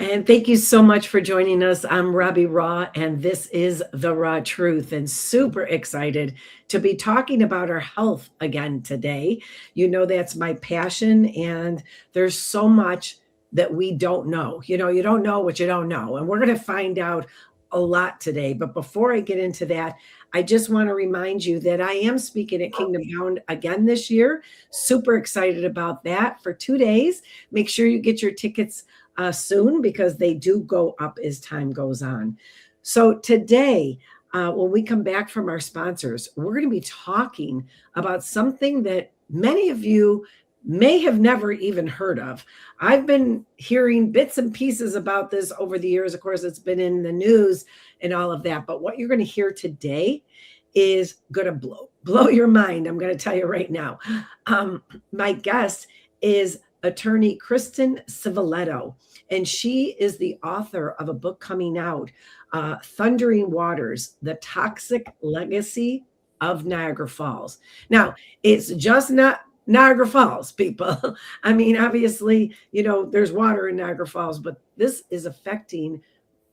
And thank you so much for joining us. I'm Robbie Raw, and this is The Raw Truth, and super excited to be talking about our health again today. You know, that's my passion, and there's so much that we don't know. You know, you don't know what you don't know, and we're going to find out a lot today. But before I get into that, I just want to remind you that I am speaking at Kingdom Bound again this year. Super excited about that for 2 days. Make sure you get your tickets soon because they do go up as time goes on. So today, when we come back from our sponsors, we're going to be talking about something that many of you may have never even heard of. I've been hearing bits and pieces about this over the years. Of course, it's been in the news and all of that. But what you're going to hear today is going to blow your mind. I'm going to tell you right now. My guest is attorney Christen Civiletto, and she is the author of a book coming out, Thundering Waters, The Toxic Legacy of Niagara Falls. Now, it's just not Niagara Falls, people. I mean, obviously, you know, there's water in Niagara Falls, but this is affecting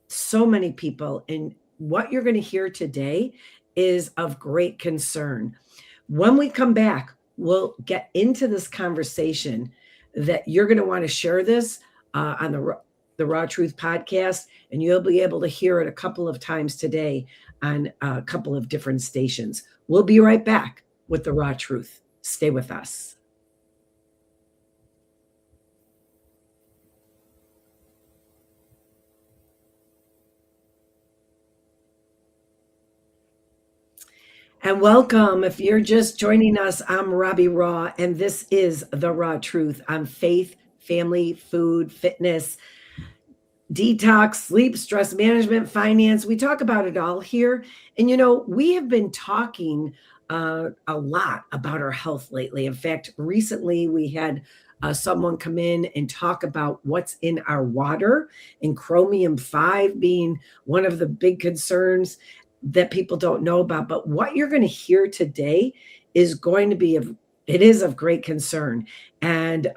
so many people. And what you're going to hear today is of great concern. When we come back, we'll get into this conversation that you're going to want to share this on the Raw Truth podcast, and you'll be able to hear it a couple of times today on a couple of different stations. We'll be right back with the Raw Truth. Stay with us. And welcome. If you're just joining us, I'm Robbie Raw, and this is The Raw Truth on faith, family, food, fitness, detox, sleep, stress management, finance. We talk about it all here. And, you know, we have been talking a lot about our health lately. In fact, recently we had someone come in and talk about what's in our water, and chromium-5 being one of the big concerns that people don't know about. But what you're going to hear today is going to be it is of great concern. And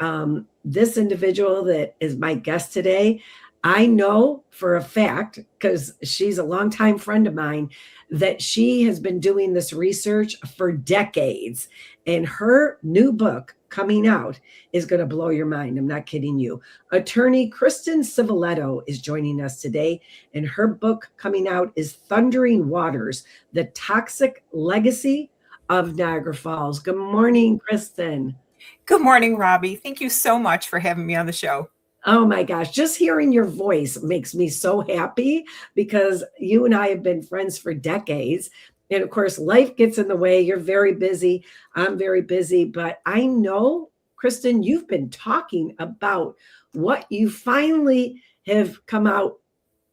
this individual that is my guest today, I know for a fact, because she's a longtime friend of mine, that she has been doing this research for decades. And her new book coming out is going to blow your mind. I'm not kidding you. Attorney Christen Civiletto is joining us today, and her book coming out is Thundering Waters, The Toxic Legacy of Niagara Falls. Good morning, Christen. Good morning, Robbie. Thank you so much for having me on the show. Oh my gosh, just hearing your voice makes me so happy because you and I have been friends for decades. And of course, life gets in the way. You're very busy. I'm very busy. But I know, Christen, you've been talking about what you finally have come out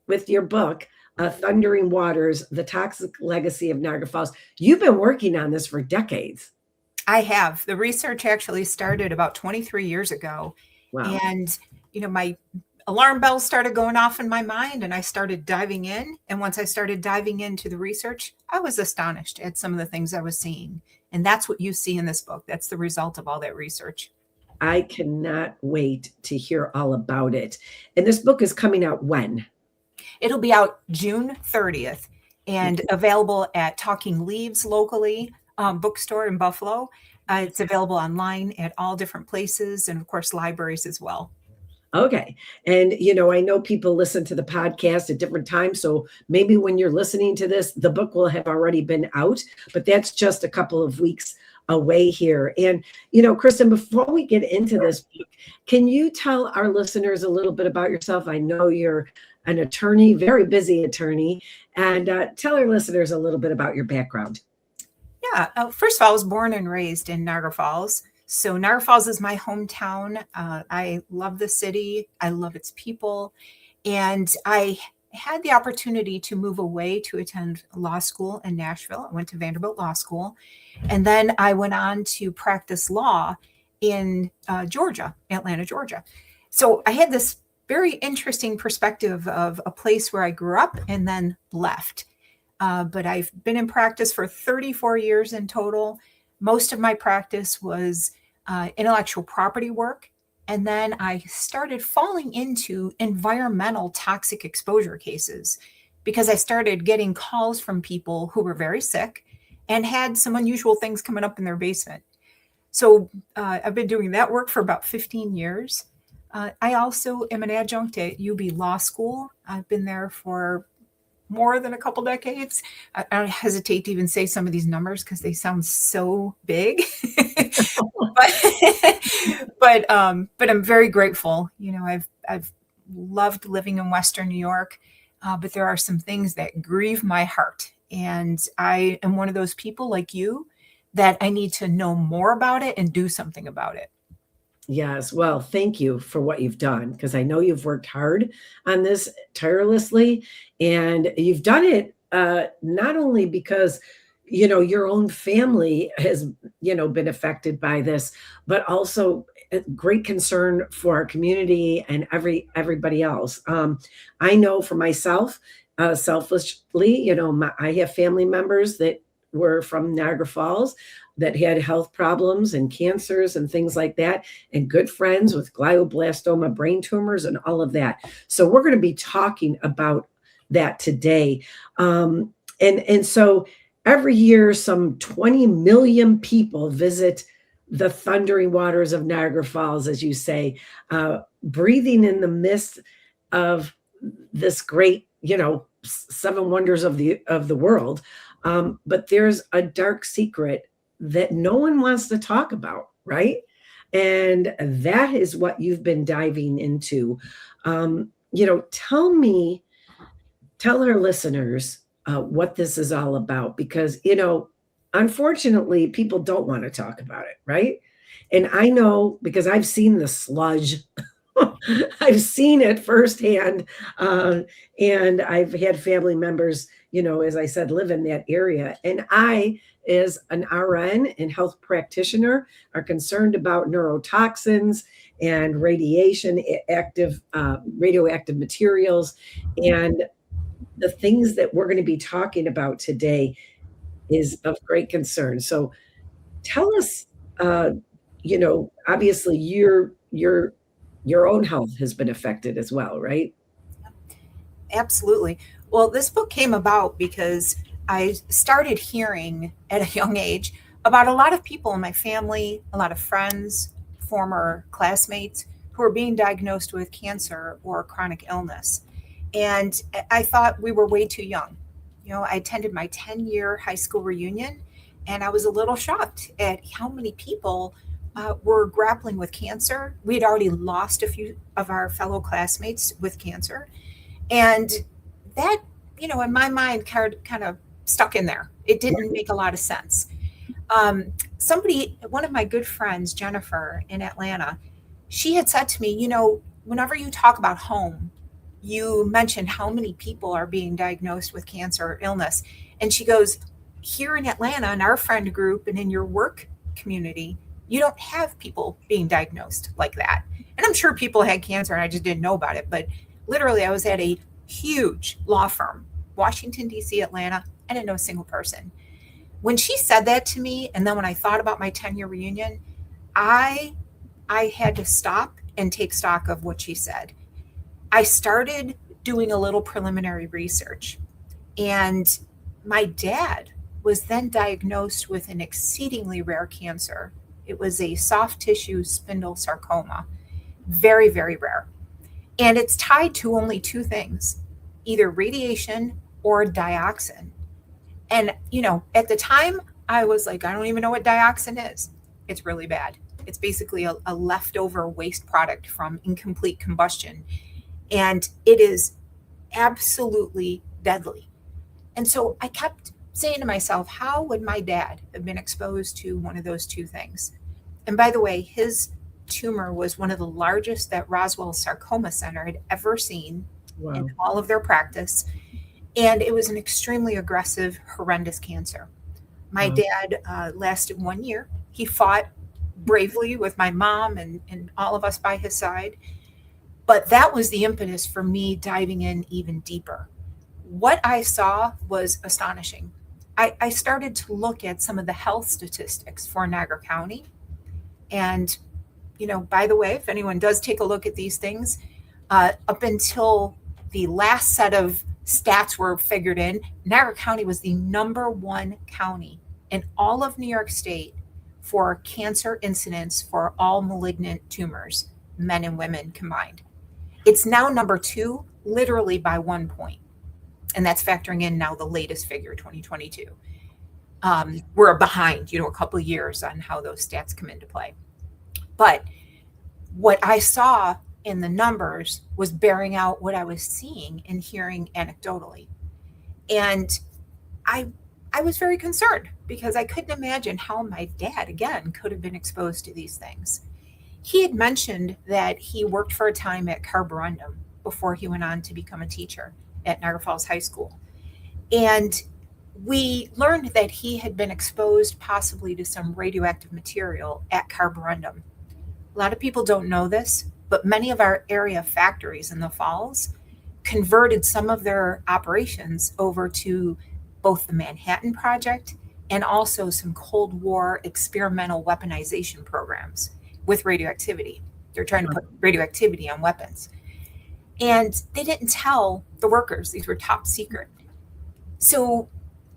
with your book, Thundering Waters, The Toxic Legacy of Niagara Falls. You've been working on this for decades. I have. The research actually started about 23 years ago. Wow. And, you know, my alarm bells started going off in my mind and I started diving in. And once I started diving into the research, I was astonished at some of the things I was seeing. And that's what you see in this book. That's the result of all that research. I cannot wait to hear all about it. And this book is coming out when? It'll be out June 30th and available at Talking Leaves locally, bookstore in Buffalo. It's available online at all different places and, of course, libraries as well. Okay. And, you know, I know people listen to the podcast at different times. So maybe when you're listening to this, the book will have already been out, but that's just a couple of weeks away here. And, you know, Christen, before we get into this book, can you tell our listeners a little bit about yourself? I know you're an attorney, very busy attorney, and tell our listeners a little bit about your background. Yeah. First of all, I was born and raised in Niagara Falls. So Niagara Falls is my hometown. I love the city. I love its people. And I had the opportunity to move away to attend law school in Nashville. I went to Vanderbilt Law School. And then I went on to practice law in Georgia, Atlanta, Georgia. So I had this very interesting perspective of a place where I grew up and then left. But I've been in practice for 34 years in total. Most of my practice was intellectual property work. And then I started falling into environmental toxic exposure cases because I started getting calls from people who were very sick and had some unusual things coming up in their basement. So I've been doing that work for about 15 years. I also am an adjunct at UB Law School. I've been there for more than a couple decades. I hesitate to even say some of these numbers because they sound so big. but but I'm very grateful. You know, I've loved living in Western New York, but there are some things that grieve my heart, and I am one of those people like you that I need to know more about it and do something about it. Yes. Well, thank you for what you've done because I know you've worked hard on this tirelessly, and you've done it not only because your own family has been affected by this, but also a great concern for our community and everybody else. I know for myself, selfishly, I have family members that were from Niagara Falls that had health problems and cancers and things like that, and good friends with glioblastoma, brain tumors, and all of that. So we're going to be talking about that today. And so every year, some 20 million people visit the thundering waters of Niagara Falls, as you say, breathing in the midst of this great, seven wonders of the world. But there's a dark secret that no one wants to talk about, right? And that is what you've been diving into. Tell our listeners what this is all about, because, unfortunately, people don't want to talk about it, right? And I know because I've seen the sludge. I've seen it firsthand. And I've had family members, as I said, live in that area. And I, as an RN and health practitioner, are concerned about neurotoxins and radioactive materials. And the things that we're going to be talking about today is of great concern. So tell us, obviously your own health has been affected as well, right? Absolutely. Well, this book came about because I started hearing at a young age about a lot of people in my family, a lot of friends, former classmates who were being diagnosed with cancer or chronic illness. And I thought we were way too young. I attended my 10-year high school reunion, and I was a little shocked at how many people were grappling with cancer. We had already lost a few of our fellow classmates with cancer. And that, in my mind, kind of stuck in there. It didn't make a lot of sense. One of my good friends, Jennifer in Atlanta, she had said to me, whenever you talk about home, you mentioned how many people are being diagnosed with cancer or illness. And she goes, here in Atlanta, in our friend group and in your work community, you don't have people being diagnosed like that. And I'm sure people had cancer and I just didn't know about it. But literally, I was at a huge law firm, Washington, D.C., Atlanta. I didn't know a single person. When she said that to me, and then when I thought about my 10-year reunion, I had to stop and take stock of what she said. I started doing a little preliminary research, and my dad was then diagnosed with an exceedingly rare cancer. It was a soft tissue spindle sarcoma, very, very rare. And it's tied to only two things, either radiation or dioxin. And, at the time, I was like, I don't even know what dioxin is. It's really bad. It's basically a leftover waste product from incomplete combustion. And it is absolutely deadly. And so I kept saying to myself, how would my dad have been exposed to one of those two things? And by the way, his tumor was one of the largest that Roswell Sarcoma Center had ever seen. Wow. In all of their practice. And it was an extremely aggressive, horrendous cancer. My dad lasted 1 year. He fought bravely with my mom and all of us by his side. But that was the impetus for me diving in even deeper. What I saw was astonishing. I started to look at some of the health statistics for Niagara County. And by the way, if anyone does take a look at these things, up until the last set of stats were figured in, Niagara County was the number one county in all of New York State for cancer incidence for all malignant tumors, men and women combined. It's now number two, literally by 1 point. And that's factoring in now the latest figure, 2022. We're behind, a couple of years on how those stats come into play. But what I saw in the numbers was bearing out what I was seeing and hearing anecdotally. And I was very concerned because I couldn't imagine how my dad, again, could have been exposed to these things. He had mentioned that he worked for a time at Carborundum before he went on to become a teacher at Niagara Falls High School. And we learned that he had been exposed possibly to some radioactive material at Carborundum. A lot of people don't know this, but many of our area factories in the Falls converted some of their operations over to both the Manhattan Project and also some Cold War experimental weaponization programs with radioactivity. They're trying to put radioactivity on weapons. And they didn't tell the workers, these were top secret. So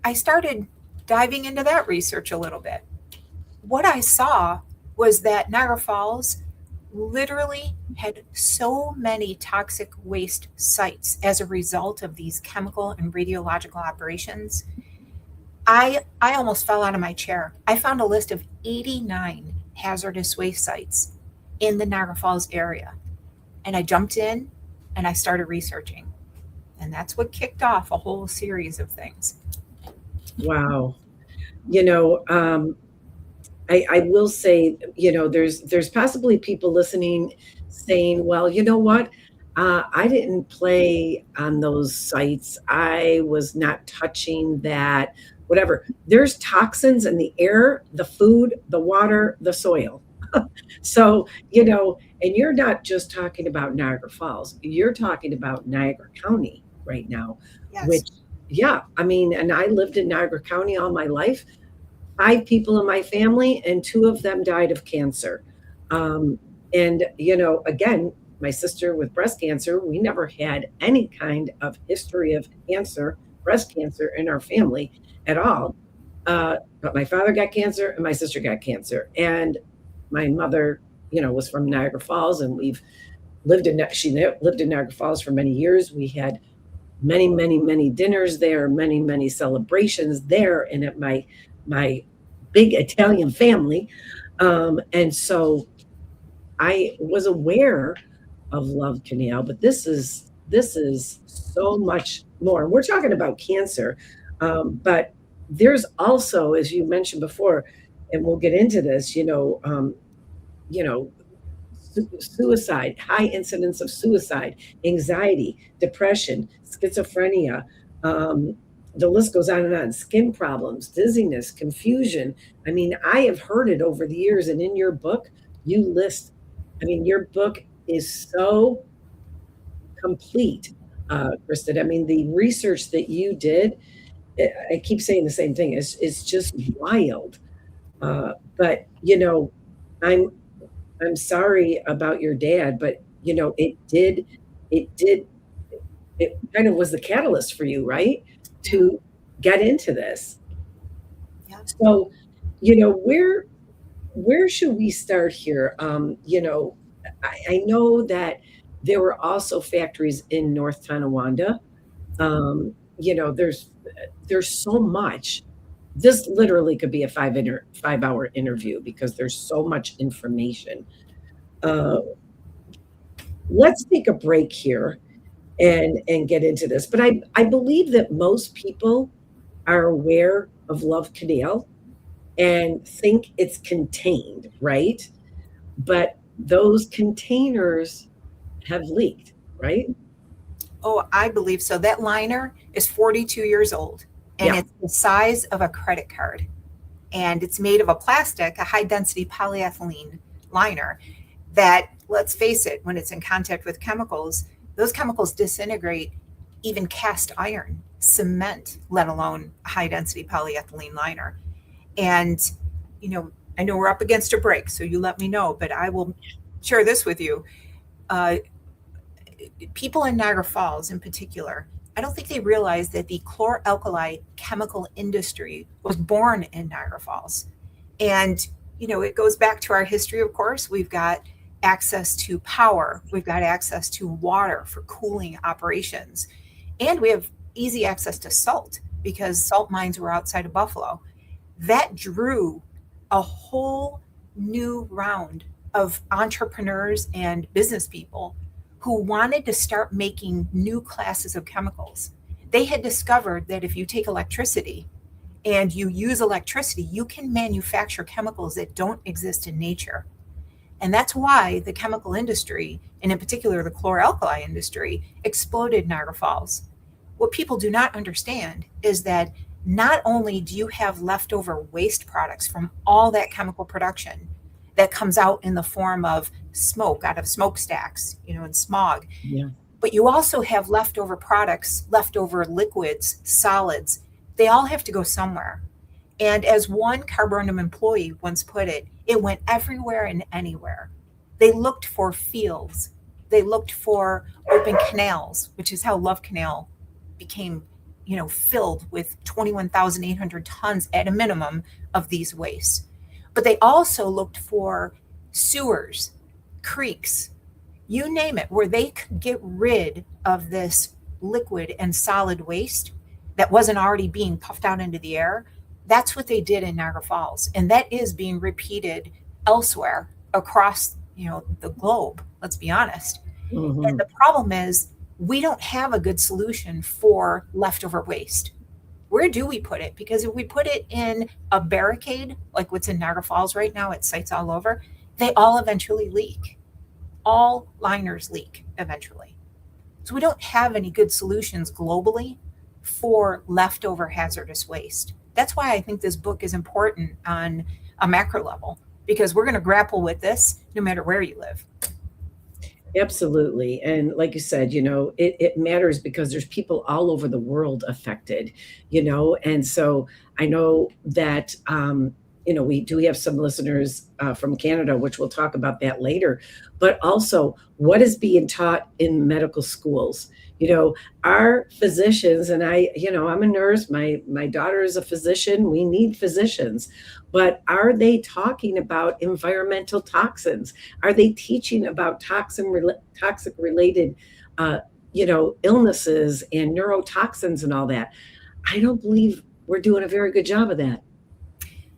I started diving into that research a little bit. What I saw was that Niagara Falls literally had so many toxic waste sites as a result of these chemical and radiological operations. I almost fell out of my chair. I found a list of 89 hazardous waste sites in the Niagara Falls area. And I jumped in and I started researching. And that's what kicked off a whole series of things. Wow. I will say, there's possibly people listening saying, well, you know what? I didn't play on those sites. I was not touching that, whatever. There's toxins in the air, the food, the water, the soil. So, and you're not just talking about Niagara Falls, you're talking about Niagara County right now, Yes. which, and I lived in Niagara County all my life. 5 people in my family, and 2 of them died of cancer. And, again, my sister with breast cancer, we never had any kind of history of cancer, breast cancer in our family at all. But my father got cancer and my sister got cancer. And my mother, was from Niagara Falls, and she lived in Niagara Falls for many years. We had many, many, many dinners there, many, many celebrations there, and at my big Italian family. And so I was aware of Love Canal, but this is so much more. We're talking about cancer, but there's also, as you mentioned before, and we'll get into this, suicide, high incidence of suicide, anxiety, depression, schizophrenia. The list goes on and on. Skin problems, dizziness, confusion. I have heard it over the years. And in your book, you list, your book is so complete, Christen. The research that you did, I keep saying the same thing, it's just wild. But, I'm sorry about your dad, but, it kind of was the catalyst for you, right? To get into this. Yeah. So, where should we start here? I know that there were also factories in North Tonawanda. There's so much. This literally could be a 5-hour interview because there's so much information. Let's take a break here and get into this. But I believe that most people are aware of Love Canal and think it's contained, right? But those containers have leaked, right? Oh, I believe so. That liner is 42 years old, and it's the size of a credit card. And it's made of a plastic, a high density polyethylene liner that, let's face it, when it's in contact with chemicals, those chemicals disintegrate even cast iron, cement, let alone a high density polyethylene liner. And, I know we're up against a break, so you let me know, but I will share this with you. Uh, People in Niagara Falls, in particular, I don't think they realize that the chlor-alkali chemical industry was born in Niagara Falls. And, it goes back to our history, of course. We've got access to power, we've got access to water for cooling operations, and we have easy access to salt because salt mines were outside of Buffalo. That drew a whole new round of entrepreneurs and business people who wanted to start making new classes of chemicals. They had discovered that if you take electricity and you use electricity, you can manufacture chemicals that don't exist in nature. And that's why the chemical industry, and in particular the chlor-alkali industry, exploded in Niagara Falls. What people do not understand is that not only do you have leftover waste products from all that chemical production that comes out in the form of smoke out of smokestacks, and smog, Yeah. but you also have leftover products, leftover liquids, solids. They all have to go somewhere. And as one Carborundum employee once put it, it went everywhere and anywhere. They looked for fields. They looked for open canals, which is how Love Canal became, filled with 21,800 tons at a minimum of these wastes. But they also looked for sewers, creeks, you name it, where they could get rid of this liquid and solid waste that wasn't already being puffed out into the air. That's what they did in Niagara Falls. And that is being repeated elsewhere across, the globe, let's be honest. Mm-hmm. And the problem is we don't have a good solution for leftover waste. Where do we put it? Because if we put it in a barricade, like what's in Niagara Falls right now at sites all over, they all eventually leak. All liners leak eventually. So we don't have any good solutions globally for leftover hazardous waste. That's why I think this book is important on a macro level, because we're going to grapple with this no matter where you live. Absolutely. And like you said, it matters because there's people all over the world affected, and so I know that, we do have some listeners from Canada, which we'll talk about that later, but also what is being taught in medical schools. Our physicians, and I'm a nurse, my daughter is a physician, we need physicians, but are they talking about environmental toxins? Are they teaching about toxic related, illnesses and neurotoxins and all that? I don't believe we're doing a very good job of that.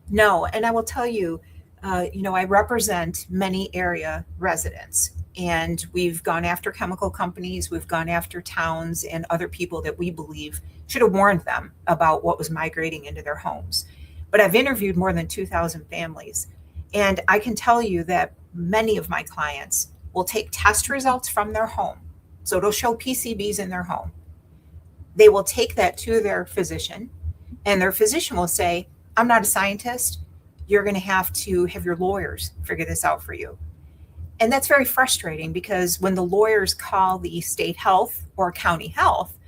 No, and I will tell you, I represent many area residents, and we've gone after chemical companies, we've gone after towns and other people that we believe should have warned them about what was migrating into their homes. But I've interviewed more than 2,000 families, and I can tell you that many of my clients will take test results from their home. So it'll show PCBs in their home. They will take that to their physician, and their physician will say, I'm not a scientist. You're going to have your lawyers figure this out for you. And that's very frustrating because when the lawyers call the state health or county health,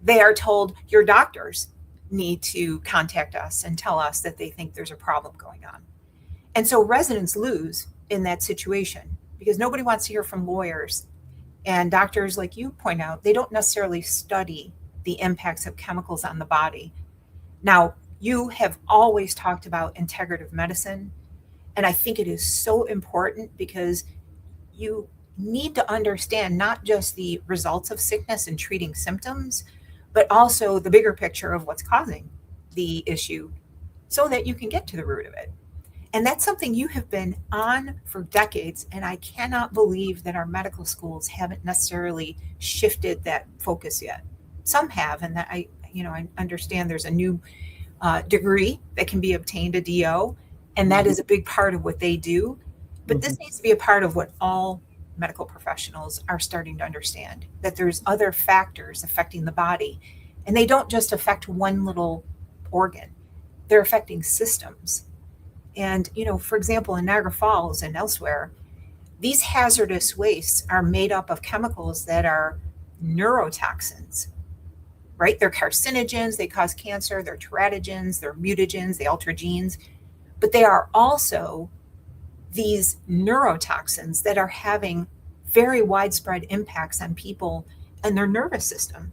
they are told your doctors need to contact us and tell us that they think there's a problem going on. And so residents lose in that situation because nobody wants to hear from lawyers. And doctors, like you point out, they don't necessarily study the impacts of chemicals on the body. Now, you have always talked about integrative medicine, and I think it is so important because you need to understand not just the results of sickness and treating symptoms, but also the bigger picture of what's causing the issue so that you can get to the root of it. And that's something you have been on for decades, and I cannot believe that our medical schools haven't necessarily shifted that focus yet. Some have, and that I understand there's a new degree that can be obtained, a DO, and that is a big part of what they do. But this needs to be a part of what all medical professionals are starting to understand, that there's other factors affecting the body, and they don't just affect one little organ. They're affecting systems. And, for example, in Niagara Falls and elsewhere, these hazardous wastes are made up of chemicals that are neurotoxins, right? They're carcinogens, they cause cancer, they're teratogens, they're mutagens, they alter genes. but they are also these neurotoxins that are having very widespread impacts on people and their nervous system.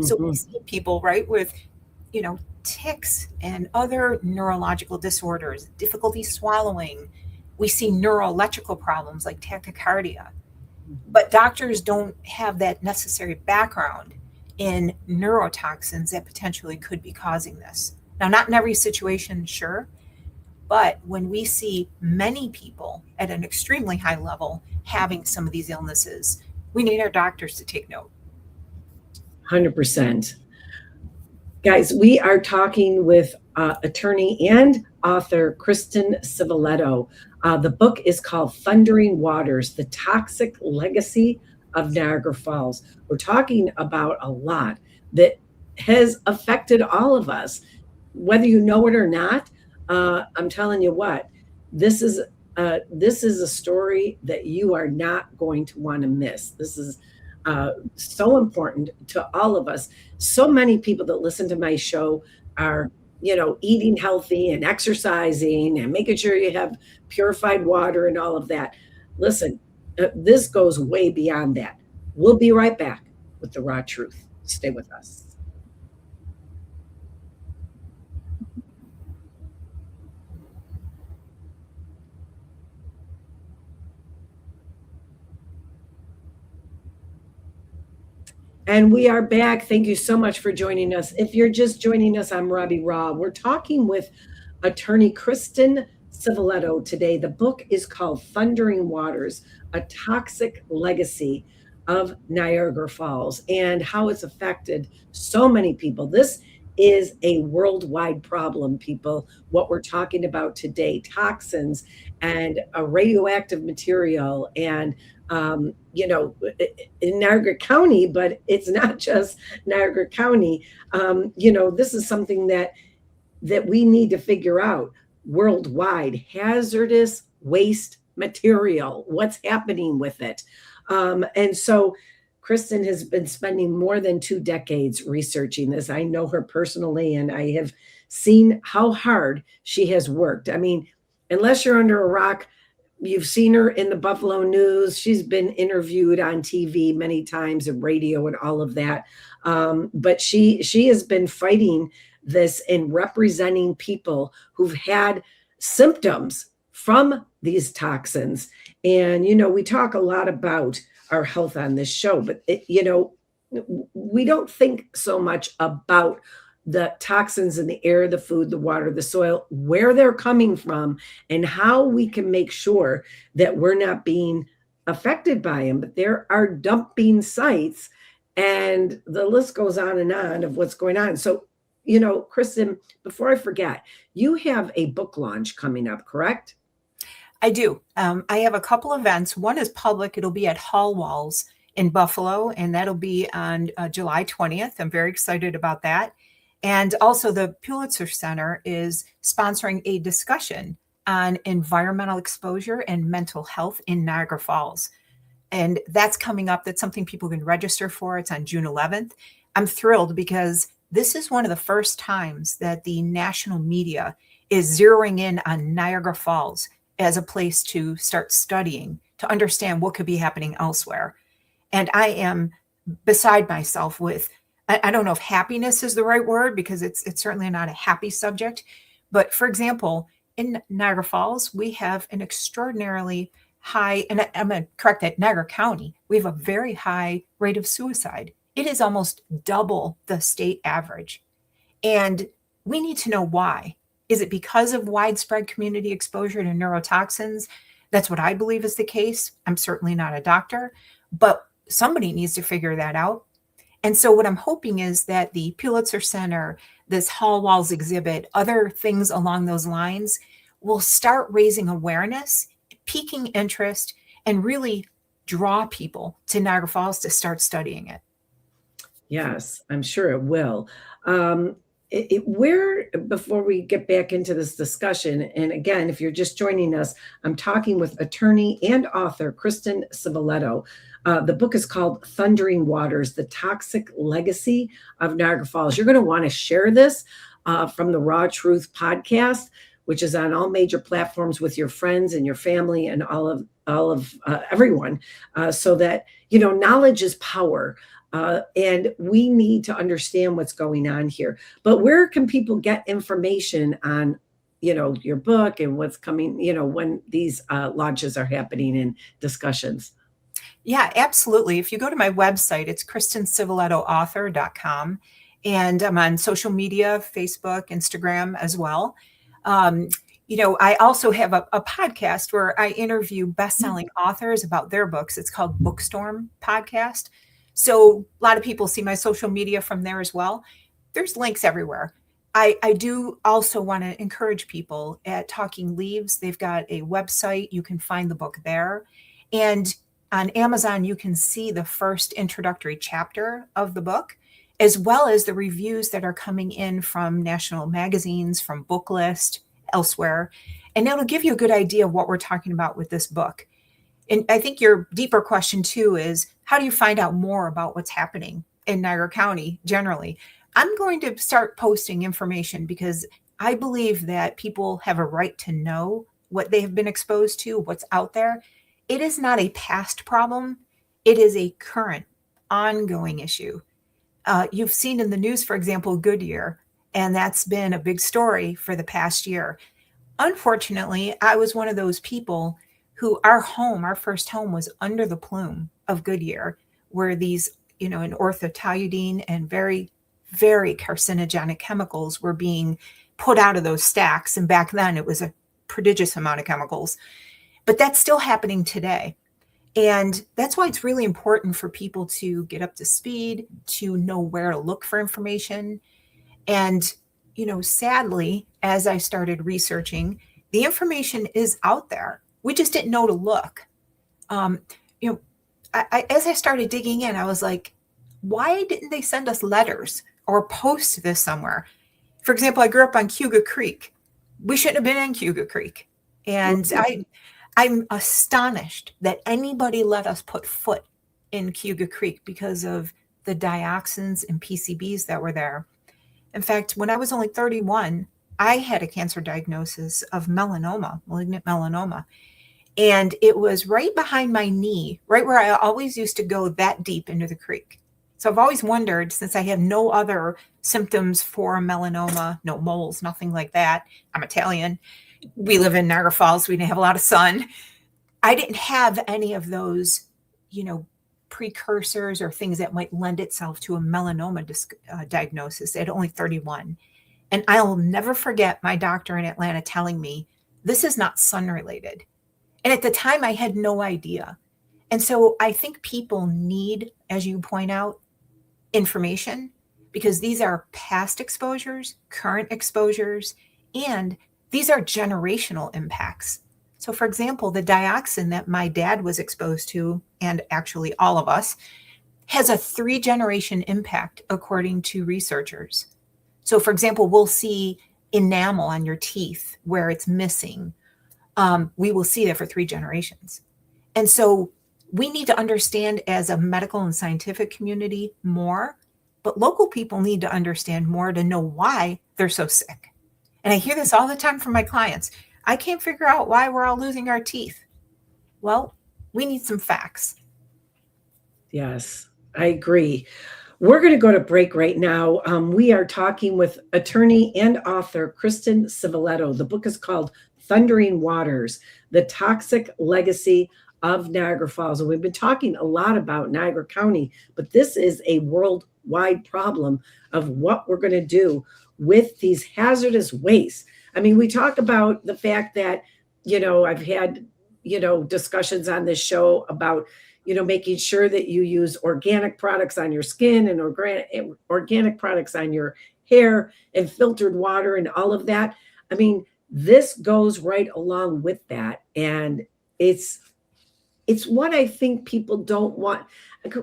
So we Mhm. see people, right, with, tics and other neurological disorders, difficulty swallowing. We see neuroelectrical problems like tachycardia, Mhm. but doctors don't have that necessary background in neurotoxins that potentially could be causing this. Now, not in every situation, sure, but when we see many people at an extremely high level having some of these illnesses, we need our doctors to take note. 100%. Guys, we are talking with attorney and author Christen Civiletto. The book is called Thundering Waters, The Toxic Legacy of Niagara Falls. We're talking about a lot that has affected all of us, whether you know it or not. I'm telling you what, this is this is a story that you are not going to want to miss. This is so important to all of us. So many people that listen to my show are, eating healthy and exercising and making sure you have purified water and all of that. Listen, this goes way beyond that. We'll be right back with the raw truth. Stay with us. And we are back. Thank you so much for joining us. If you're just joining us, I'm Robbie Raw. We're talking with attorney Christen Civiletto today. The book is called Thundering Waters, A Toxic Legacy of Niagara Falls, and how it's affected so many people. This is a worldwide problem, people, what we're talking about today, toxins and a radioactive material and in Niagara County, but it's not just Niagara County. This is something that we need to figure out worldwide. Hazardous waste material. What's happening with it? And so Christen has been spending more than 2 decades researching this. I know her personally, and I have seen how hard she has worked. I mean, unless you're under a rock, you've seen her in the Buffalo News. She's been interviewed on TV many times and radio and all of that. But she has been fighting this and representing people who've had symptoms from these toxins. And we talk a lot about our health on this show, but we don't think so much about the toxins in the air, the food, the water, the soil, where they're coming from, and how we can make sure that we're not being affected by them. But there are dumping sites, and the list goes on of what's going on. So, Christen, before I forget, you have a book launch coming up, correct? I do. I have a couple events. One is public. It'll be at Hall Walls in Buffalo, and that'll be on July 20th. I'm very excited about that. And also the Pulitzer Center is sponsoring a discussion on environmental exposure and mental health in Niagara Falls. And that's coming up. That's something people can register for. It's on June 11th. I'm thrilled because this is one of the first times that the national media is zeroing in on Niagara Falls as a place to start studying, to understand what could be happening elsewhere. And I am beside myself with, I don't know if happiness is the right word, because it's certainly not a happy subject. But for example, in Niagara Falls, we have an extraordinarily high, and I'm going to correct that, Niagara County, we have a very high rate of suicide. It is almost double the state average. And we need to know why. Is it because of widespread community exposure to neurotoxins? That's what I believe is the case. I'm certainly not a doctor, but somebody needs to figure that out. And so what I'm hoping is that the Pulitzer Center, this Hall Walls exhibit, other things along those lines will start raising awareness, piquing interest, and really draw people to Niagara Falls to start studying it. Yes, I'm sure it will. Where, before we get back into this discussion, and again, if you're just joining us, I'm talking with attorney and author Christen Civiletto. The book is called Thundering Waters, The Toxic Legacy of Niagara Falls. You're going to want to share this from the Raw Truth podcast which is on all major platforms with your friends and your family and all of everyone, so that, knowledge is power. And we need to understand what's going on here. But where can people get information on, your book and what's coming, when these launches are happening and discussions? Yeah, absolutely. If you go to my website, it's ChristenCivilettoAuthor.com. And I'm on social media, Facebook, Instagram as well. Um, I also have a podcast where I interview best-selling authors about their books. It's called Bookstorm Podcast. So a lot of people see my social media from there as well. There's links everywhere. I do also want to encourage people at Talking Leaves. They've got a website. You can find the book there. And on Amazon, you can see the first introductory chapter of the book, as well as the reviews that are coming in from national magazines, from Booklist, elsewhere. And it'll give you a good idea of what we're talking about with this book. And I think your deeper question too is, how do you find out more about what's happening in Niagara County generally? I'm going to start posting information because I believe that people have a right to know what they have been exposed to, what's out there. It is not a past problem. It is a current, ongoing issue. You've seen in the news, for example, Goodyear, and that's been a big story for the past year. Unfortunately, I was one of those people who our first home was under the plume of Goodyear, where these, an orthotoluidine and very, very carcinogenic chemicals were being put out of those stacks. And back then it was a prodigious amount of chemicals. But that's still happening today. And that's why it's really important for people to get up to speed, to know where to look for information. And, sadly, as I started researching, the information is out there. We just didn't know to look. As I started digging in, I was like, why didn't they send us letters or post this somewhere? For example, I grew up on Cuga Creek. We shouldn't have been in Cuga Creek. And I'm astonished that anybody let us put foot in Cuga Creek because of the dioxins and PCBs that were there. In fact, when I was only 31, I had a cancer diagnosis of melanoma, malignant melanoma. And it was right behind my knee, right where I always used to go that deep into the creek. So I've always wondered, since I have no other symptoms for melanoma, no moles, nothing like that. I'm Italian. We live in Niagara Falls. We didn't have a lot of sun. I didn't have any of those, precursors or things that might lend itself to a melanoma diagnosis at only 31. And I'll never forget my doctor in Atlanta telling me, this is not sun related. And at the time I had no idea. And so I think people need, as you point out, information, because these are past exposures, current exposures, and these are generational impacts. So for example, the dioxin that my dad was exposed to, and actually all of us, has a 3-generation impact according to researchers. So for example, we'll see enamel on your teeth where it's missing. We will see that for 3 generations. And so we need to understand as a medical and scientific community more, but local people need to understand more to know why they're so sick. And I hear this all the time from my clients. I can't figure out why we're all losing our teeth. Well, we need some facts. Yes, I agree. We're going to go to break right now. We are talking with attorney and author Christen Civiletto. The book is called Thundering Waters, The Toxic Legacy of Niagara Falls. And we've been talking a lot about Niagara County, but this is a worldwide problem of what we're going to do with these hazardous wastes. I mean, we talk about the fact that, I've had, discussions on this show about, making sure that you use organic products on your skin and organic products on your hair and filtered water and all of that. I mean, this goes right along with that. And it's what I think people don't want.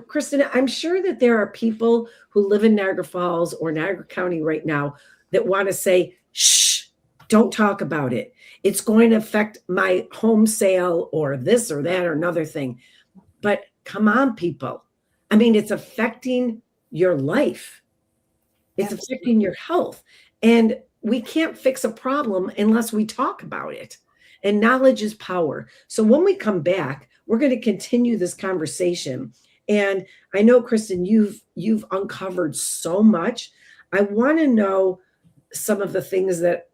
Christen, I'm sure that there are people who live in Niagara Falls or Niagara County right now that want to say, shh, don't talk about it. It's going to affect my home sale or this or that or another thing. But come on, people. I mean, it's affecting your life. It's affecting your health. And we can't fix a problem unless we talk about it. And knowledge is power. So when we come back, we're going to continue this conversation. And I know, Christen, you've uncovered so much. I want to know some of the things that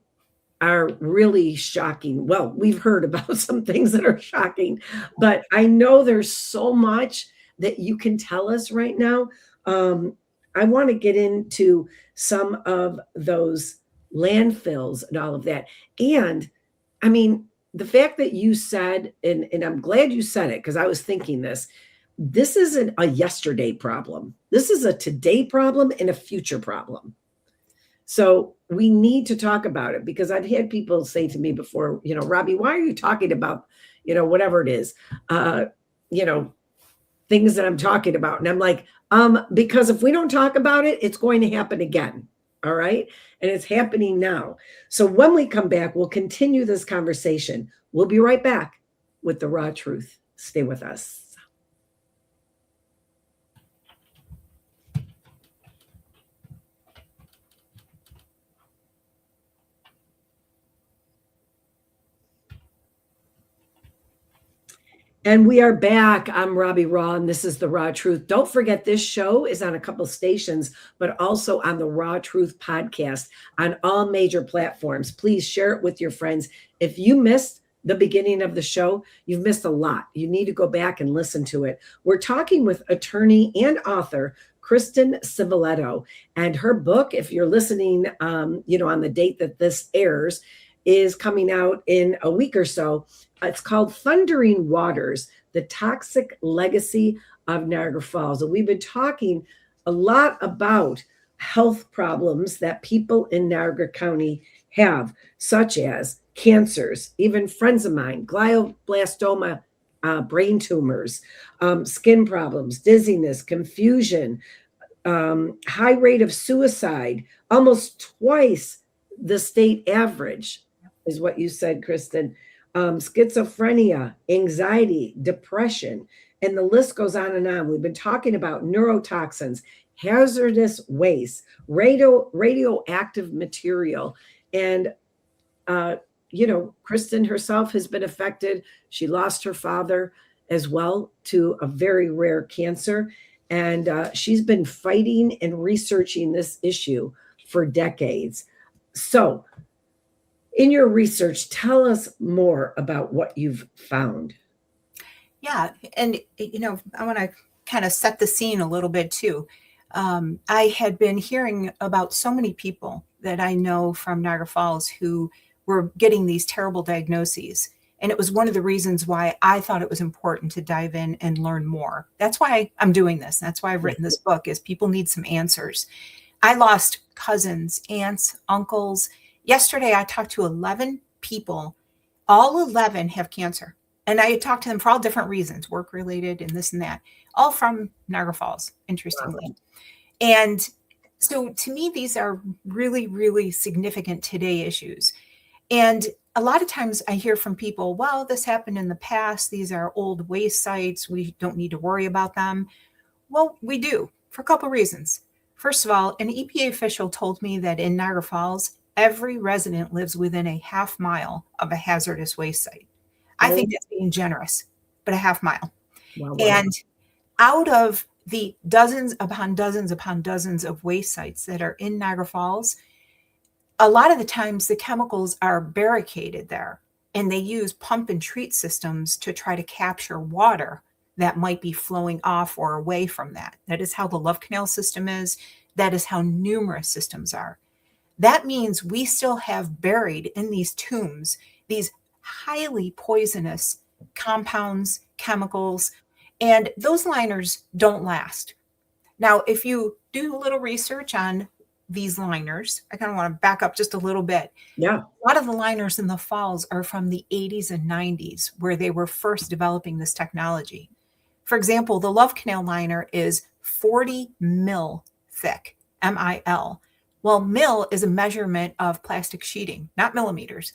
are really shocking. Well, we've heard about some things that are shocking, but I know there's so much that you can tell us right now. I want to get into some of those landfills and all of that. And I mean, the fact that you said, and I'm glad you said it because I was thinking this isn't a yesterday problem. This is a today problem and a future problem. So we need to talk about it, because I've had people say to me before, Robbie, why are you talking about, whatever it is, things that I'm talking about? And I'm like, because if we don't talk about it, it's going to happen again. All right. And it's happening now. So when we come back, we'll continue this conversation. We'll be right back with the raw truth. Stay with us. And we are back. I'm Robbie Raw, and this is The Raw Truth. Don't forget, this show is on a couple stations, but also on the Raw Truth podcast on all major platforms. Please share it with your friends. If you missed the beginning of the show, you've missed a lot. You need to go back and listen to it. We're talking with attorney and author Christen Civiletto, and her book, if you're listening, on the date that this airs, is coming out in a week or so. It's called Thundering Waters, The Toxic Legacy of Niagara Falls. And we've been talking a lot about health problems that people in Niagara County have, such as cancers, even friends of mine, glioblastoma, brain tumors, skin problems, dizziness, confusion, high rate of suicide, almost twice the state average, is what you said, Christen. Schizophrenia, anxiety, depression, and the list goes on and on. We've been talking about neurotoxins, hazardous waste, radioactive material. And, Christen herself has been affected. She lost her father as well to a very rare cancer. And she's been fighting and researching this issue for decades. So, in your research, tell us more about what you've found. Yeah. And, I want to kind of set the scene a little bit too. I had been hearing about so many people that I know from Niagara Falls who were getting these terrible diagnoses. And it was one of the reasons why I thought it was important to dive in and learn more. That's why I'm doing this. That's why I've written this book, is people need some answers. I lost cousins, aunts, uncles. Yesterday, I talked to 11 people. All 11 have cancer. And I talked to them for all different reasons, work-related and this and that, all from Niagara Falls, interestingly. Wow. And so to me, these are really, really significant today issues. And a lot of times I hear from people, well, this happened in the past. These are old waste sites. We don't need to worry about them. Well, we do, for a couple of reasons. First of all, an EPA official told me that in Niagara Falls, every resident lives within a half mile of a hazardous waste site. I think that's being generous, but a half mile. Wow. And out of the dozens upon dozens upon dozens of waste sites that are in Niagara Falls, a lot of the times the chemicals are barricaded there, and they use pump and treat systems to try to capture water that might be flowing off or away from that. That is how the Love Canal system is. That is how numerous systems are. That means we still have buried in these tombs these highly poisonous compounds, chemicals, and those liners don't last. Now, if you do a little research on these liners, I kind of want to back up just a little bit. Yeah. A lot of the liners in the falls are from the 80s and 90s, where they were first developing this technology. For example, the Love Canal liner is 40 mil thick, MIL. Well, mil is a measurement of plastic sheeting, not millimeters.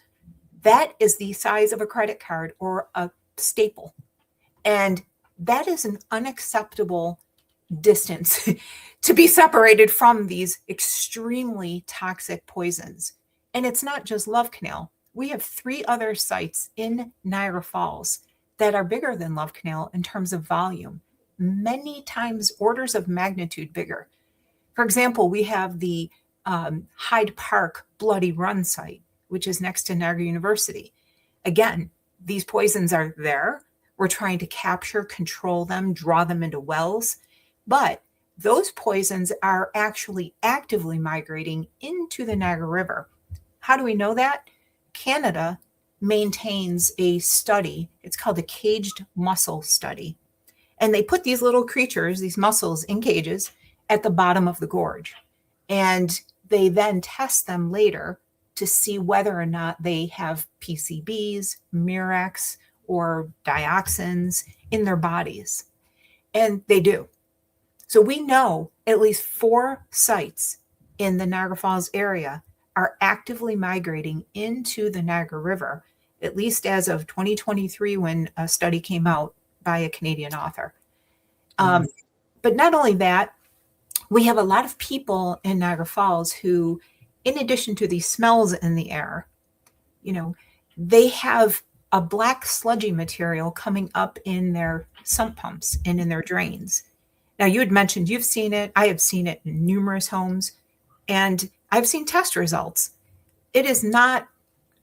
That is the size of a credit card or a staple. And that is an unacceptable distance to be separated from these extremely toxic poisons. And it's not just Love Canal. We have 3 other sites in Niagara Falls that are bigger than Love Canal in terms of volume, many times orders of magnitude bigger. For example, we have the Hyde Park Bloody Run site, which is next to Niagara University. Again, these poisons are there. We're trying to capture, control them, draw them into wells. But those poisons are actually actively migrating into the Niagara River. How do we know that? Canada maintains a study. It's called a caged mussel study. And they put these little creatures, these mussels, in cages at the bottom of the gorge. And they then test them later to see whether or not they have PCBs, Murex, or dioxins in their bodies. And they do. So we know at least 4 sites in the Niagara Falls area are actively migrating into the Niagara River, at least as of 2023 when a study came out by a Canadian author. But not only that, we have a lot of people in Niagara Falls who, in addition to these smells in the air, they have a black sludgy material coming up in their sump pumps and in their drains. Now, you had mentioned you've seen it. I have seen it in numerous homes, and I've seen test results. It is not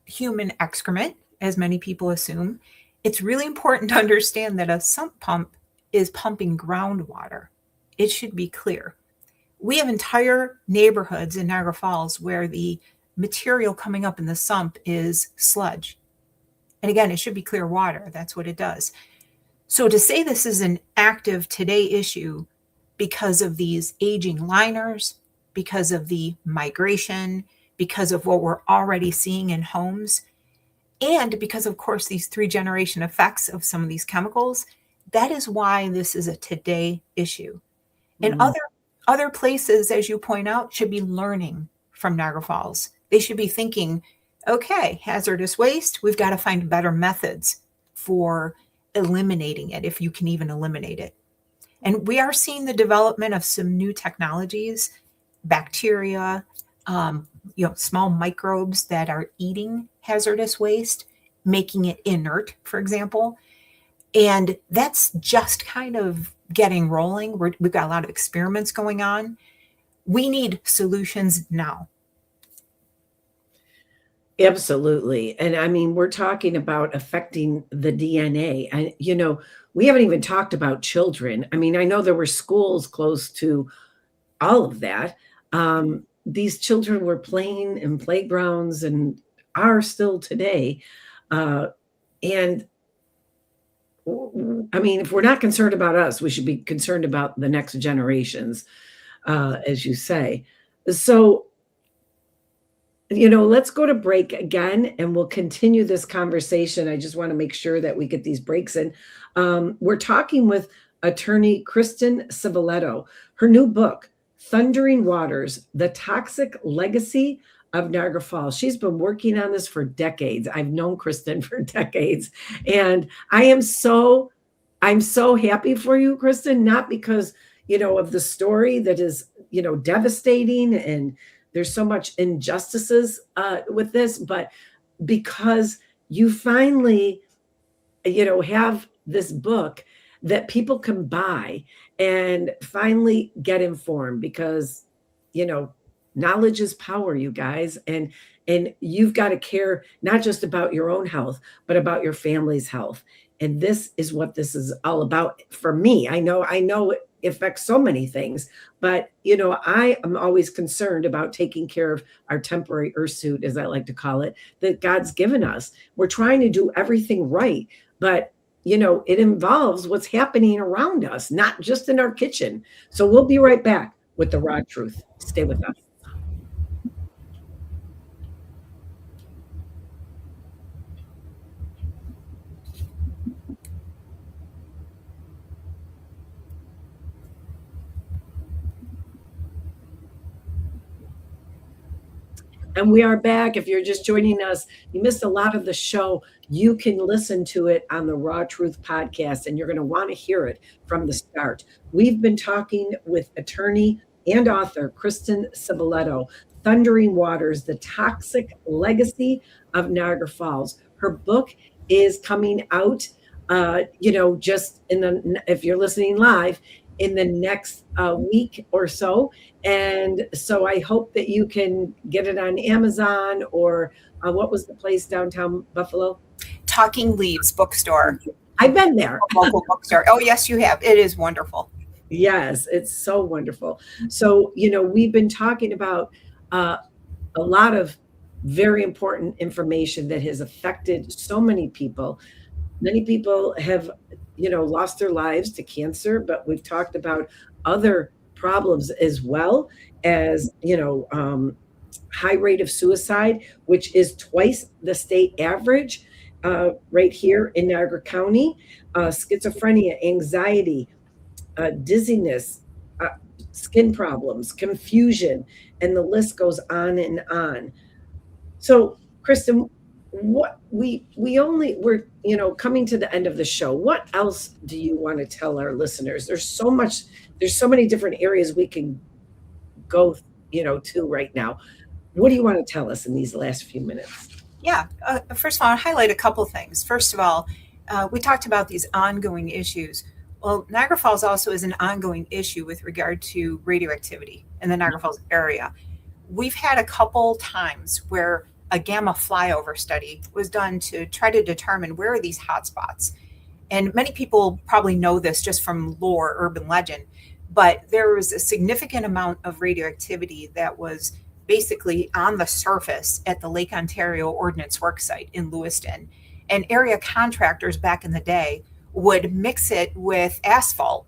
human excrement, as many people assume. It's really important to understand that a sump pump is pumping groundwater. It should be clear. We have entire neighborhoods in Niagara Falls where the material coming up in the sump is sludge. And again, it should be clear water. That's what it does. So to say this is an active today issue because of these aging liners, because of the migration, because of what we're already seeing in homes, and because, of course, these 3-generation effects of some of these chemicals, that is why this is a today issue. And other places, as you point out, should be learning from Niagara Falls. They should be thinking, okay, hazardous waste, we've got to find better methods for eliminating it, if you can even eliminate it. And we are seeing the development of some new technologies, bacteria, small microbes that are eating hazardous waste, making it inert, for example. And that's just kind of getting rolling. We've got a lot of experiments going on. We need solutions now. Absolutely. And I mean, we're talking about affecting the DNA. And, we haven't even talked about children. I mean, I know there were schools close to all of that. These children were playing in playgrounds and are still today. And I mean, if we're not concerned about us, we should be concerned about the next generations, as you say. So, let's go to break again and we'll continue this conversation. I just want to make sure that we get these breaks in. We're talking with attorney Christen Civiletto. Her new book, Thundering Waters, The Toxic Legacy of Niagara Falls. She's been working on this for decades. I've known Christen for decades. And I'm so happy for you, Christen, not because, of the story that is, devastating and there's so much injustices with this, but because you finally, have this book that people can buy and finally get informed because, knowledge is power, you guys. And you've got to care not just about your own health, but about your family's health. And this is what this is all about for me. I know it affects so many things, but I am always concerned about taking care of our temporary earth suit, as I like to call it, that God's given us. We're trying to do everything right, but it involves what's happening around us, not just in our kitchen. So we'll be right back with the raw truth. Stay with us. And we are back. If you're just joining us, you missed a lot of the show. You can listen to it on the Raw Truth podcast, and you're going to want to hear it from the start. We've been talking with attorney and author Christen Civiletto, Thundering Waters, The Toxic Legacy of Niagara Falls. Her book is coming out, just if you're listening live, in the next week or so. And so I hope that you can get it on Amazon or what was the place downtown Buffalo? Talking Leaves bookstore. I've been there. Local bookstore. Oh, yes, you have. It is wonderful. Yes, it's so wonderful. So, we've been talking about a lot of very important information that has affected so many people. Many people have, lost their lives to cancer, but we've talked about other problems as well as, high rate of suicide, which is twice the state average right here in Niagara County, schizophrenia, anxiety, dizziness, skin problems, confusion, and the list goes on and on. So, Christen, what we're coming to the end of the show. What else do you want to tell our listeners? There's so many different areas we can go, to right now. What do you want to tell us in these last few minutes? Yeah. First of all, I'll highlight a couple things. First of all, we talked about these ongoing issues. Well, Niagara Falls also is an ongoing issue with regard to radioactivity in the Niagara Falls area. We've had a couple times where a gamma flyover study was done to try to determine where are these hotspots. And many people probably know this just from lore, urban legend, but there was a significant amount of radioactivity that was basically on the surface at the Lake Ontario Ordnance Work Site in Lewiston. And area contractors back in the day would mix it with asphalt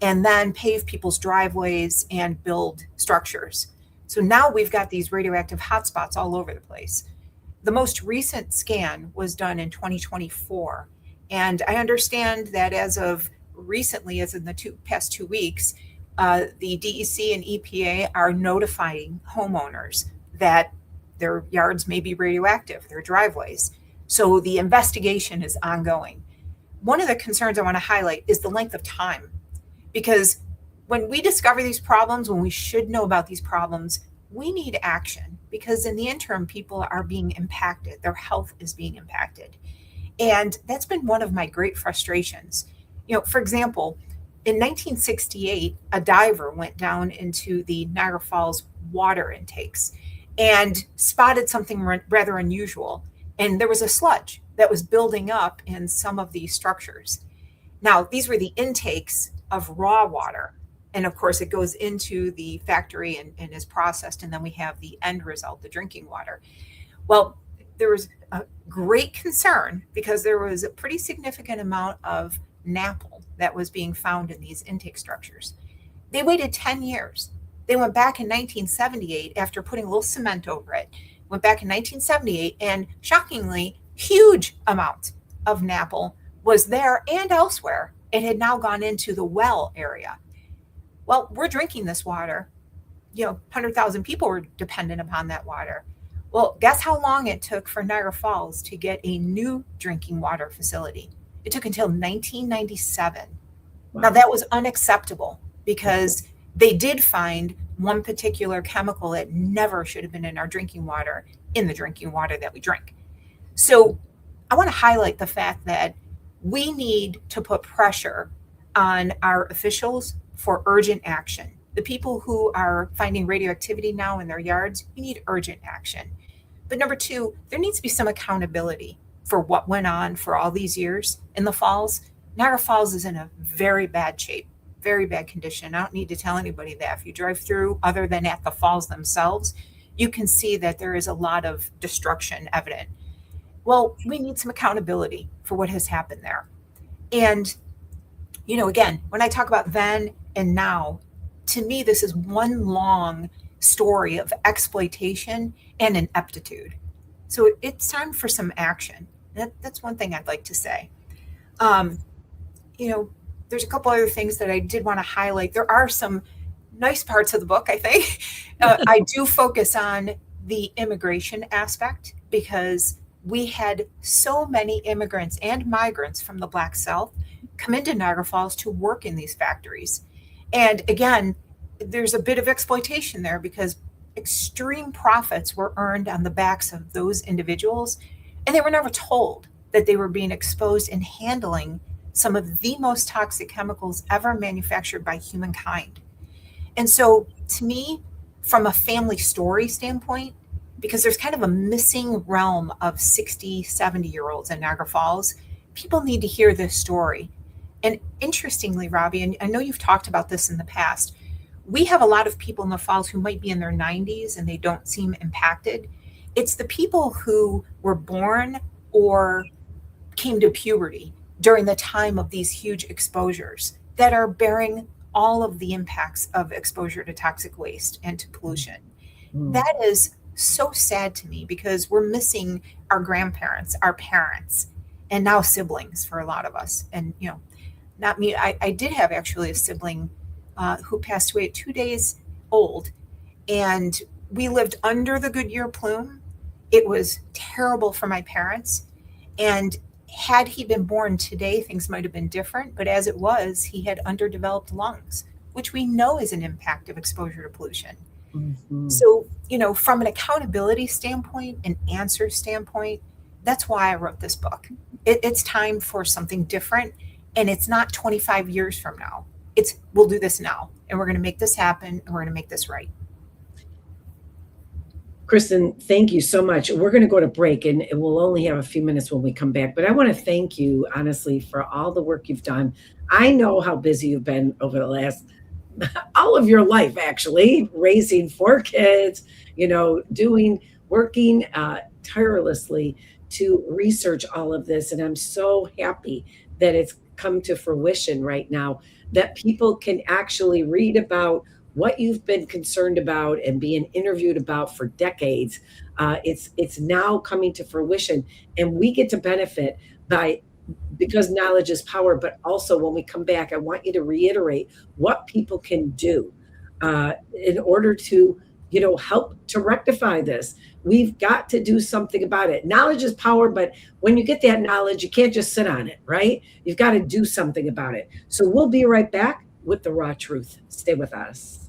and then pave people's driveways and build structures. So now we've got these radioactive hotspots all over the place. The most recent scan was done in 2024. And I understand that as of recently, as in the past 2 weeks, the DEC and EPA are notifying homeowners that their yards may be radioactive, their driveways. So the investigation is ongoing. One of the concerns I want to highlight is the length of time, because when we discover these problems, when we should know about these problems, we need action, because in the interim, people are being impacted. Their health is being impacted. And that's been one of my great frustrations. For example, in 1968, a diver went down into the Niagara Falls water intakes and spotted something rather unusual. And there was a sludge that was building up in some of these structures. Now, these were the intakes of raw water. And of course, it goes into the factory and is processed. And then we have the end result, the drinking water. Well, there was a great concern because there was a pretty significant amount of napple that was being found in these intake structures. They waited 10 years. They went back in 1978 after putting a little cement over it. Went back in 1978, and shockingly, huge amount of napple was there and elsewhere. It had now gone into the well area. Well, we're drinking this water. 100,000 people were dependent upon that water. Well, guess how long it took for Niagara Falls to get a new drinking water facility? It took until 1997. Wow. Now, that was unacceptable because they did find one particular chemical that never should have been in our drinking water, in the drinking water that we drink. So I want to highlight the fact that we need to put pressure on our officials for urgent action. The people who are finding radioactivity now in their yards, we need urgent action. But number two, there needs to be some accountability for what went on for all these years in the falls. Niagara Falls is in a very bad shape, very bad condition. I don't need to tell anybody that. If you drive through, other than at the falls themselves, you can see that there is a lot of destruction evident. Well, we need some accountability for what has happened there. And, again, when I talk about then and now, to me, this is one long story of exploitation and ineptitude. So it's time for some action. That's one thing I'd like to say. There's a couple other things that I did want to highlight. There are some nice parts of the book, I think. I do focus on the immigration aspect because we had so many immigrants and migrants from the Black South come into Niagara Falls to work in these factories. And again, there's a bit of exploitation there because extreme profits were earned on the backs of those individuals, and they were never told that they were being exposed and handling some of the most toxic chemicals ever manufactured by humankind. And so, to me, from a family story standpoint, because there's kind of a missing realm of 60, 70-year-olds in Niagara Falls, people need to hear this story. And interestingly, Robbie, and I know you've talked about this in the past, we have a lot of people in the Falls who might be in their 90s and they don't seem impacted. It's the people who were born or came to puberty during the time of these huge exposures that are bearing all of the impacts of exposure to toxic waste and to pollution. That is so sad to me because we're missing our grandparents, our parents, and now siblings for a lot of us. And, not me. I did have actually a sibling who passed away at 2 days old, and we lived under the Goodyear plume. It was terrible for my parents. And had he been born today, things might have been different. But as it was, he had underdeveloped lungs, which we know is an impact of exposure to pollution. Mm-hmm. So, from an accountability standpoint, an answer standpoint, that's why I wrote this book. It's time for something different. And it's not 25 years from now. We'll do this now. And we're going to make this happen. And we're going to make this right. Christen, thank you so much. We're going to go to break, and we'll only have a few minutes when we come back. But I want to thank you, honestly, for all the work you've done. I know how busy you've been over the last, all of your life, actually, raising 4 kids, working tirelessly to research all of this. And I'm so happy that it's come to fruition right now, that people can actually read about what you've been concerned about and being interviewed about for decades. It's now coming to fruition, and we get to benefit because knowledge is power. But also, when we come back, I want you to reiterate what people can do in order to help to rectify this. We've got to do something about it. Knowledge is power, but when you get that knowledge, you can't just sit on it, right? You've got to do something about it. So we'll be right back with the raw truth. Stay with us.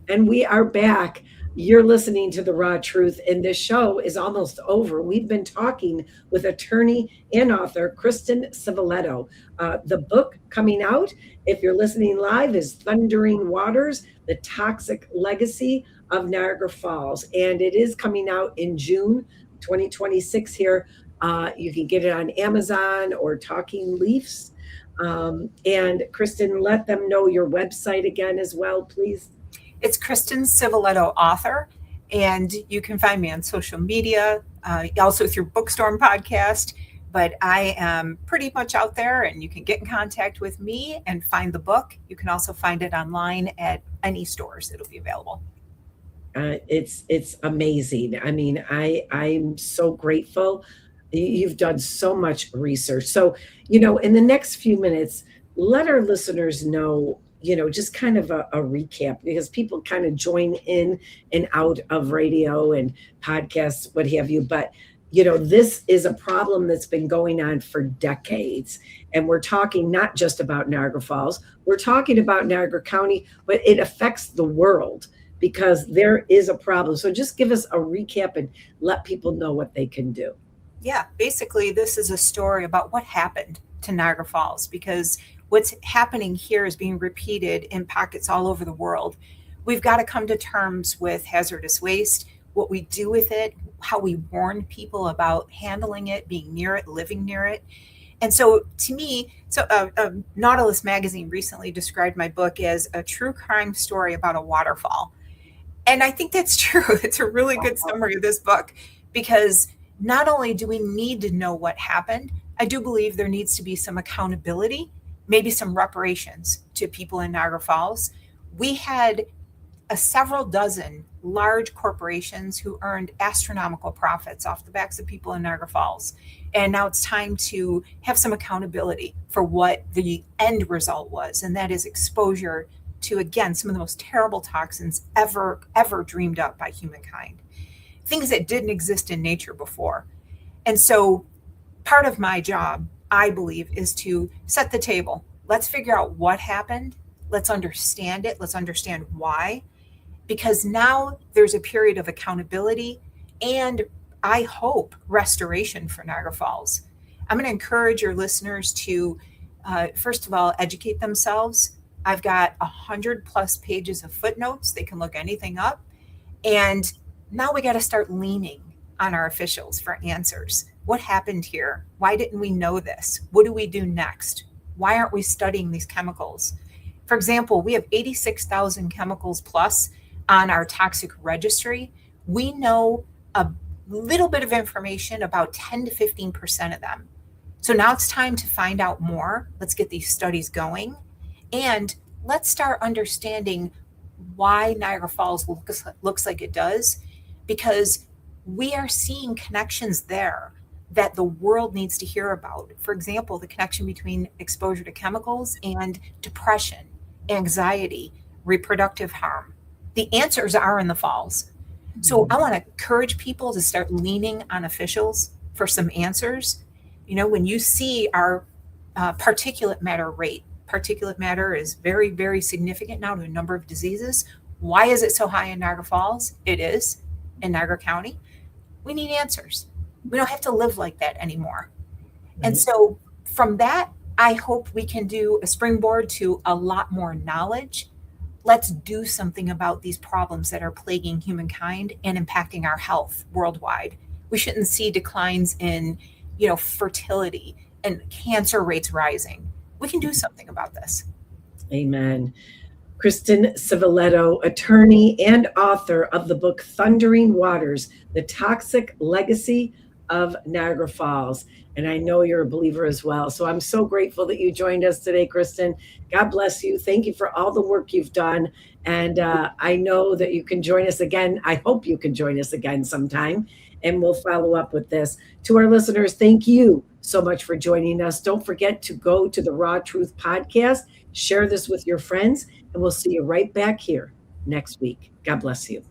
And we are back. You're listening to The Raw Truth, and this show is almost over. We've been talking with attorney and author Christen Civiletto. The book coming out, if you're listening live, is Thundering Waters, The Toxic Legacy of Niagara Falls. And it is coming out in June 2026 here. You can get it on Amazon or Talking Leafs. And Christen, let them know your website again as well, please. It's Christen Civiletto, author, and you can find me on social media, also through Bookstorm podcast. But I am pretty much out there, and you can get in contact with me and find the book. You can also find it online at any stores. It'll be available. It's amazing. I mean, I'm so grateful. You've done so much research. So, in the next few minutes, let our listeners know, just kind of a recap, because people kind of join in and out of radio and podcasts, what have you. But, this is a problem that's been going on for decades. And we're talking not just about Niagara Falls. We're talking about Niagara County, but it affects the world because there is a problem. So just give us a recap and let people know what they can do. Yeah, basically, this is a story about what happened to Niagara Falls, because what's happening here is being repeated in pockets all over the world. We've got to come to terms with hazardous waste, what we do with it, how we warn people about handling it, being near it, living near it. And so to me, Nautilus magazine recently described my book as a true crime story about a waterfall. And I think that's true. It's a really good summary of this book, because not only do we need to know what happened, I do believe there needs to be some accountability, maybe some reparations to people in Niagara Falls. We had several dozen large corporations who earned astronomical profits off the backs of people in Niagara Falls. And now it's time to have some accountability for what the end result was. And that is exposure to, again, some of the most terrible toxins ever dreamed up by humankind. Things that didn't exist in nature before. And so part of my job I believe, is to set the table. Let's figure out what happened. Let's understand it. Let's understand why. Because now there's a period of accountability and, I hope, restoration for Niagara Falls. I'm going to encourage your listeners to, first of all, educate themselves. I've got 100+ pages of footnotes. They can look anything up. And now we got to start leaning on our officials for answers. What happened here? Why didn't we know this? What do we do next? Why aren't we studying these chemicals? For example, we have 86,000 chemicals plus on our toxic registry. We know a little bit of information about 10 to 15% of them. So now it's time to find out more. Let's get these studies going. And let's start understanding why Niagara Falls looks like it does, because we are seeing connections there that the world needs to hear about. For example, the connection between exposure to chemicals and depression, anxiety, reproductive harm. The answers are in the falls. So I want to encourage people to start leaning on officials for some answers. You know, when you see our particulate matter rate, particulate matter is very, very significant now to a number of diseases. Why is it so high in Niagara Falls? It is in Niagara County. We need answers. We don't have to live like that anymore. And so from that, I hope we can do a springboard to a lot more knowledge. Let's do something about these problems that are plaguing humankind and impacting our health worldwide. We shouldn't see declines in, fertility and cancer rates rising. We can do something about this. Amen. Christen Civiletto, attorney and author of the book Thundering Waters, The Toxic Legacy of Niagara Falls. And I know you're a believer as well. So I'm so grateful that you joined us today, Christen. God bless you. Thank you for all the work you've done. And I know that you can join us again. I hope you can join us again sometime, and we'll follow up with this. To our listeners, thank you so much for joining us. Don't forget to go to the Raw Truth podcast, share this with your friends, and we'll see you right back here next week. God bless you.